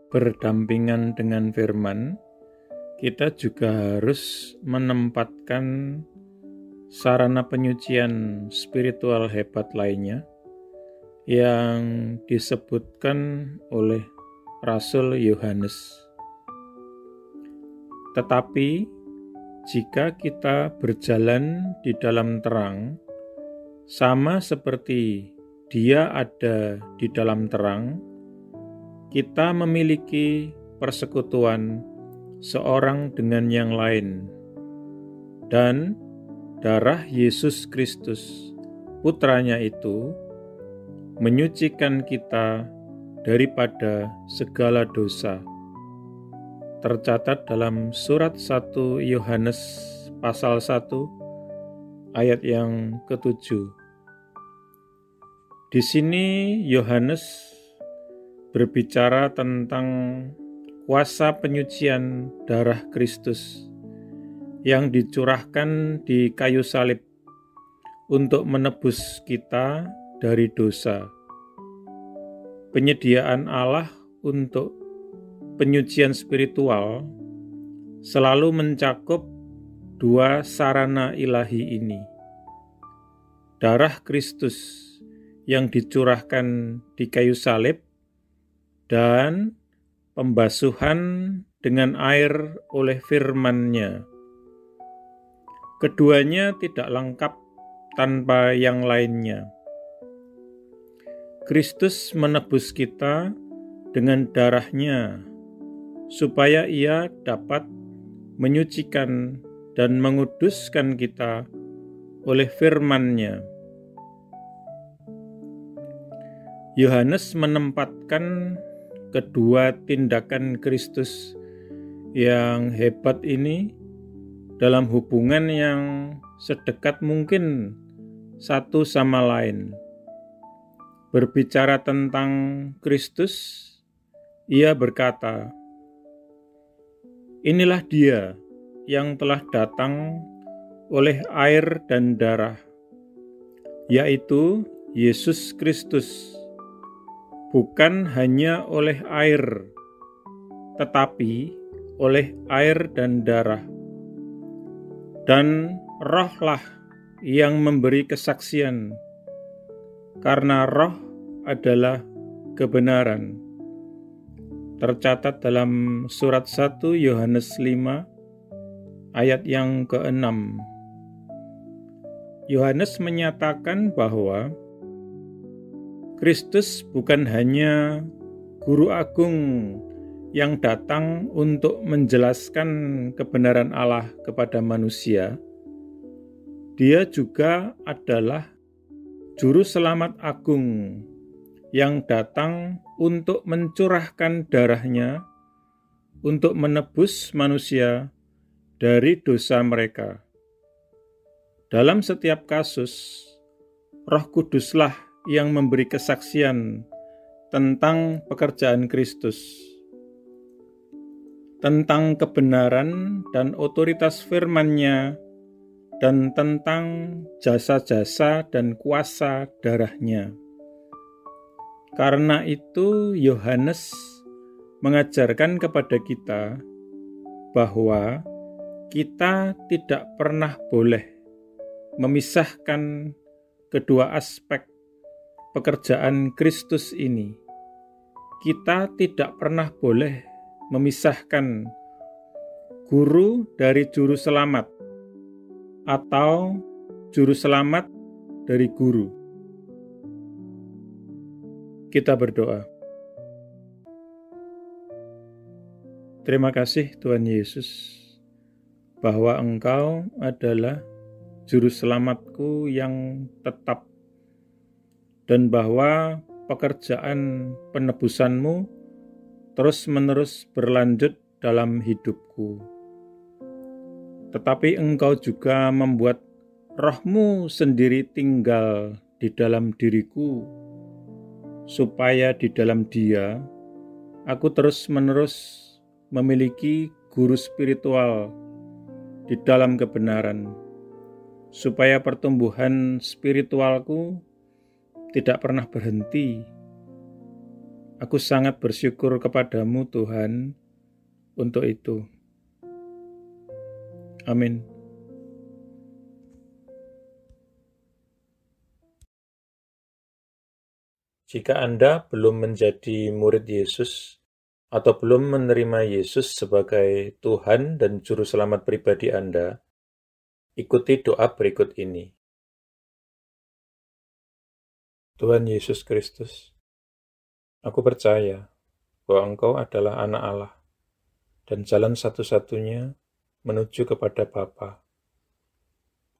berdampingan dengan firman, kita juga harus menempatkan sarana penyucian spiritual hebat lainnya yang disebutkan oleh Rasul Yohanes. Tetapi jika kita berjalan di dalam terang, sama seperti Dia ada di dalam terang, kita memiliki persekutuan seorang dengan yang lain, dan darah Yesus Kristus, Putranya itu, menyucikan kita daripada segala dosa. Tercatat dalam surat 1 Yohanes pasal 1 ayat yang ke-7. Di sini Yohanes berbicara tentang kuasa penyucian darah Kristus yang dicurahkan di kayu salib untuk menebus kita dari dosa. Penyediaan Allah untuk penyucian spiritual selalu mencakup dua sarana ilahi ini. Darah Kristus yang dicurahkan di kayu salib dan pembasuhan dengan air oleh firman-Nya. Keduanya tidak lengkap tanpa yang lainnya. Kristus menebus kita dengan darah-Nya, supaya Ia dapat menyucikan dan menguduskan kita oleh firman-Nya. Yohanes menempatkan kedua tindakan Kristus yang hebat ini dalam hubungan yang sedekat mungkin satu sama lain. Berbicara tentang Kristus, Ia berkata, "Inilah Dia yang telah datang oleh air dan darah, yaitu Yesus Kristus, bukan hanya oleh air, tetapi oleh air dan darah. Dan Roh-lah yang memberi kesaksian, karena Roh adalah kebenaran." Tercatat dalam surat 1 Yohanes 5 ayat yang ke-6. Yohanes menyatakan bahwa Kristus bukan hanya guru agung yang datang untuk menjelaskan kebenaran Allah kepada manusia. Dia juga adalah juru selamat agung yang datang untuk mencurahkan darah-Nya untuk menebus manusia dari dosa mereka. Dalam setiap kasus, Roh Kuduslah yang memberi kesaksian tentang pekerjaan Kristus, tentang kebenaran dan otoritas firman-Nya, dan tentang jasa-jasa dan kuasa darah-Nya. Karena itu Yohanes mengajarkan kepada kita bahwa kita tidak pernah boleh memisahkan kedua aspek pekerjaan Kristus ini. Kita tidak pernah boleh memisahkan guru dari juru selamat atau juru selamat dari guru. Kita berdoa. Terima kasih Tuhan Yesus, bahwa Engkau adalah juru selamatku yang tetap, dan bahwa pekerjaan penebusan-Mu terus-menerus berlanjut dalam hidupku. Tetapi Engkau juga membuat Roh-Mu sendiri tinggal di dalam diriku, supaya di dalam Dia aku terus-menerus memiliki guru spiritual di dalam kebenaran, supaya pertumbuhan spiritualku tidak pernah berhenti, Aku sangat bersyukur kepadamu Tuhan untuk itu. Amin. Jika Anda belum menjadi murid Yesus atau belum menerima Yesus sebagai Tuhan dan Juru Selamat pribadi Anda, ikuti doa berikut ini. Tuhan Yesus Kristus, aku percaya bahwa Engkau adalah anak Allah dan jalan satu-satunya menuju kepada Bapa,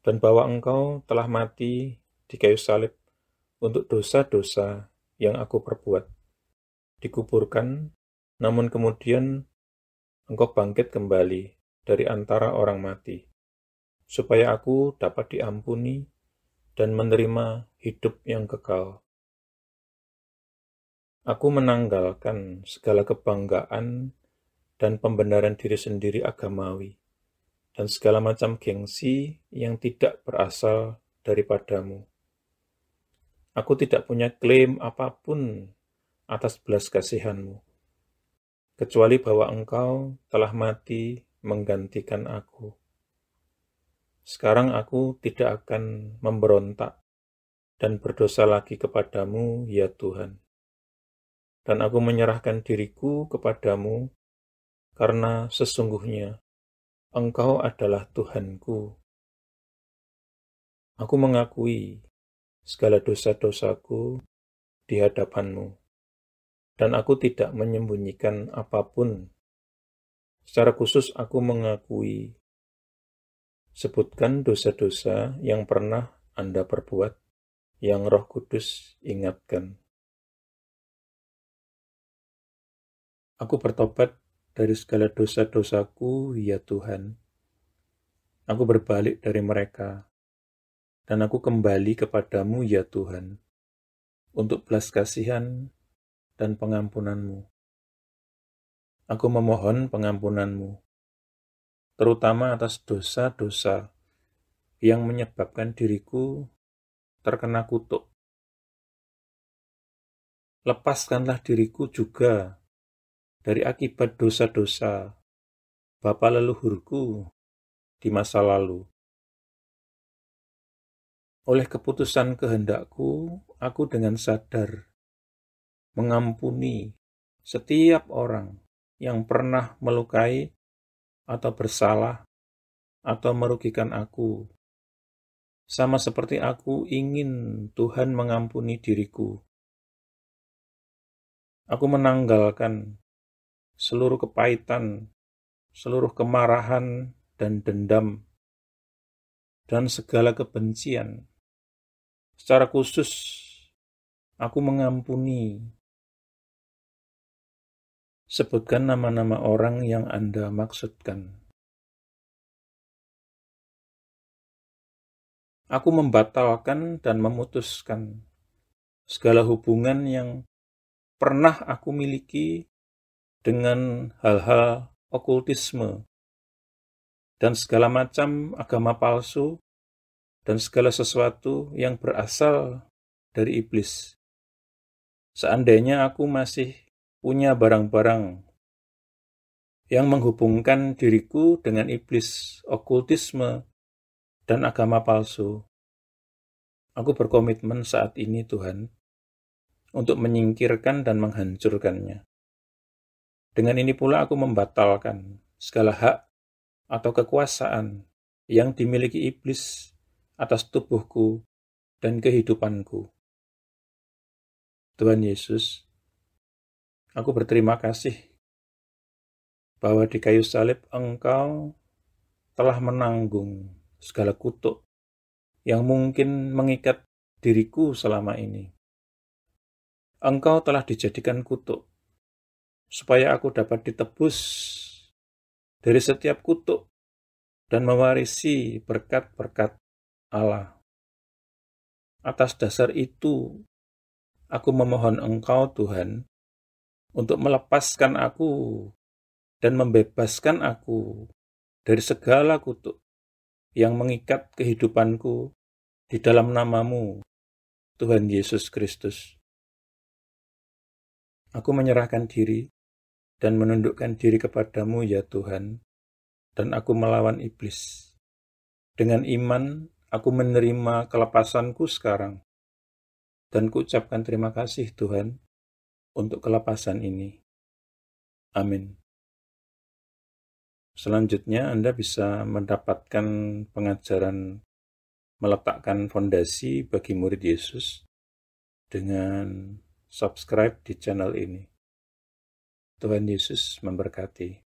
dan bahwa Engkau telah mati di kayu salib untuk dosa-dosa yang aku perbuat, dikuburkan, namun kemudian Engkau bangkit kembali dari antara orang mati, supaya aku dapat diampuni dan menerima hidup yang kekal. Aku menanggalkan segala kebanggaan dan pembenaran diri sendiri agamawi, dan segala macam gengsi yang tidak berasal daripadamu. Aku tidak punya klaim apapun atas belas kasihan-Mu, kecuali bahwa Engkau telah mati menggantikan aku. Sekarang aku tidak akan memberontak dan berdosa lagi kepadamu, ya Tuhan. Dan aku menyerahkan diriku kepadamu, karena sesungguhnya Engkau adalah Tuhanku. Aku mengakui segala dosa-dosaku di hadapan-Mu, dan aku tidak menyembunyikan apapun. Secara khusus aku mengakui, sebutkan dosa-dosa yang pernah Anda perbuat, yang Roh Kudus ingatkan. Aku bertobat dari segala dosa-dosaku, ya Tuhan. Aku berbalik dari mereka, dan aku kembali kepadamu, ya Tuhan, untuk belas kasihan dan pengampunan-Mu. Aku memohon pengampunan-Mu, terutama atas dosa-dosa yang menyebabkan diriku terkena kutuk. Lepaskanlah diriku juga dari akibat dosa-dosa bapa leluhurku di masa lalu. Oleh keputusan kehendakku, aku dengan sadar mengampuni setiap orang yang pernah melukai atau bersalah atau merugikan aku, sama seperti aku ingin Tuhan mengampuni diriku. Aku menanggalkan seluruh kepahitan, seluruh kemarahan dan dendam, dan segala kebencian. Secara khusus, aku mengampuni. Sebutkan nama-nama orang yang Anda maksudkan. Aku membatalkan dan memutuskan segala hubungan yang pernah aku miliki dengan hal-hal okultisme dan segala macam agama palsu dan segala sesuatu yang berasal dari iblis. Seandainya aku masih punya barang-barang yang menghubungkan diriku dengan iblis, okultisme, dan agama palsu, aku berkomitmen saat ini, Tuhan, untuk menyingkirkan dan menghancurkannya. Dengan ini pula aku membatalkan segala hak atau kekuasaan yang dimiliki iblis atas tubuhku dan kehidupanku. Tuhan Yesus, aku berterima kasih bahwa di kayu salib Engkau telah menanggung segala kutuk yang mungkin mengikat diriku selama ini. Engkau telah dijadikan kutuk, supaya aku dapat ditebus dari setiap kutuk dan mewarisi berkat-berkat Allah. Atas dasar itu, aku memohon Engkau, Tuhan, untuk melepaskan aku dan membebaskan aku dari segala kutuk yang mengikat kehidupanku di dalam nama-Mu, Tuhan Yesus Kristus. Aku menyerahkan diri dan menundukkan diri kepadamu ya Tuhan, dan aku melawan iblis. Dengan iman, aku menerima kelepasanku sekarang, dan kuucapkan terima kasih Tuhan untuk kelepasan ini. Amin. Selanjutnya Anda bisa mendapatkan pengajaran meletakkan fondasi bagi murid Yesus dengan subscribe di channel ini. Tuhan Yesus memberkati.